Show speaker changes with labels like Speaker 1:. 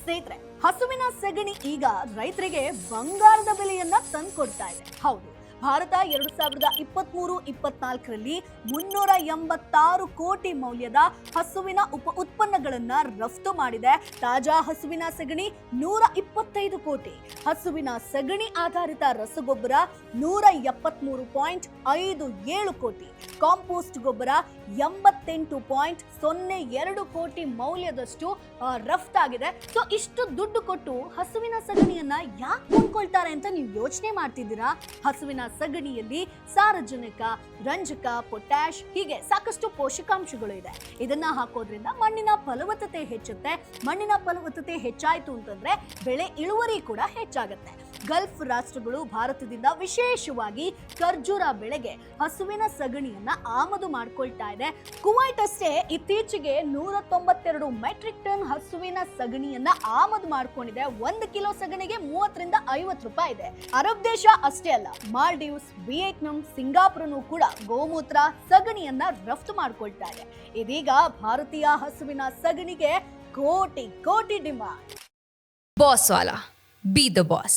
Speaker 1: ಸ್ನೇಹಿತರೆ, ಹಸುವಿನ ಸಗಣಿ ಈಗ ರೈತರಿಗೆ ಬಂಗಾರದ ಬೆಲೆಯನ್ನ ತಂದ್ಕೊಡ್ತಾ ಇದೆ. ಹೌದು, ಭಾರತ 2023-24ರಲ್ಲಿ 386 ಕೋಟಿ ಮೌಲ್ಯದ ಹಸುವಿನ ಉತ್ಪನ್ನಗಳನ್ನ ರಫ್ತು ಮಾಡಿದೆ. ತಾಜಾ ಹಸುವಿನ ಸಗಣಿ 125 ಕೋಟಿ, ಹಸುವಿನ ಸಗಣಿ ಆಧಾರಿತ ರಸಗೊಬ್ಬರ 173.57 ಕೋಟಿ, ಕಾಂಪೋಸ್ಟ್ ಗೊಬ್ಬರ 88.02 ಕೋಟಿ ಮೌಲ್ಯದಷ್ಟು ರಫ್ತಾಗಿದೆ. ಸೊ ಇಷ್ಟು ದುಡ್ಡು ಕೊಟ್ಟು ಹಸುವಿನ ಸಗಣಿಯನ್ನ ಯಾಕೆ ಕೊಂಡ್ಕೊಳ್ತಾರೆ ಅಂತ ನೀವು ಯೋಚನೆ ಮಾಡ್ತಿದ್ದೀರಾ? ಹಸುವಿನ ಸಗಣಿಯಲ್ಲಿ ಸಾರಜನಕ, ರಂಜಕ, ಪೊಟ್ಯಾಶ್ ಹೀಗೆ ಸಾಕಷ್ಟು ಪೋಷಕಾಂಶಗಳು ಇದೆ. ಇದನ್ನ ಹಾಕೋದ್ರಿಂದ ಮಣ್ಣಿನ ಫಲವತ್ತತೆ ಹೆಚ್ಚುತ್ತೆ. ಮಣ್ಣಿನ ಫಲವತ್ತತೆ ಹೆಚ್ಚಾಯ್ತು ಅಂತಂದ್ರೆ ಬೆಳೆ ಇಳುವರಿ ಕೂಡ ಹೆಚ್ಚಾಗುತ್ತೆ. ಗಲ್ಫ್ ರಾಷ್ಟ್ರಗಳು ಭಾರತದಿಂದ ವಿಶೇಷವಾಗಿ ಖರ್ಜೂರ ಬೆಳೆಗೆ ಹಸುವಿನ ಸಗಣಿಯನ್ನ ಆಮದು ಮಾಡ್ಕೊಳ್ತಾ ಇದೆ. ಕುವೈಟ್ ಅಷ್ಟೇ ಇತ್ತೀಚೆಗೆ 192 ಮೆಟ್ರಿಕ್ ಟನ್ ಹಸುವಿನ ಸಗಣಿಯನ್ನ ಆಮದು ಮಾಡ್ಕೊಂಡಿದೆ. 1 ಕಿಲೋ ಸಗಣಿಗೆ 30 ರಿಂದ 50 ರೂಪಾಯಿ ಇದೆ. ಅರಬ್ ದೇಶ ಅಷ್ಟೇ ಅಲ್ಲ, ಮಾಲ್ಡೀವ್ಸ್, ವಿಯೆಟ್ನಾಂ, ಸಿಂಗಾಪುರನು ಕೂಡ ಗೋಮೂತ್ರ ಸಗಣಿಯನ್ನ ರಫ್ತು ಮಾಡ್ಕೊಳ್ತಾ ಇದೆ. ಇದೀಗ ಭಾರತೀಯ ಹಸುವಿನ ಸಗಣಿಗೆ ಕೋಟಿ ಕೋಟಿ demand.
Speaker 2: Boss Wala. Be the boss.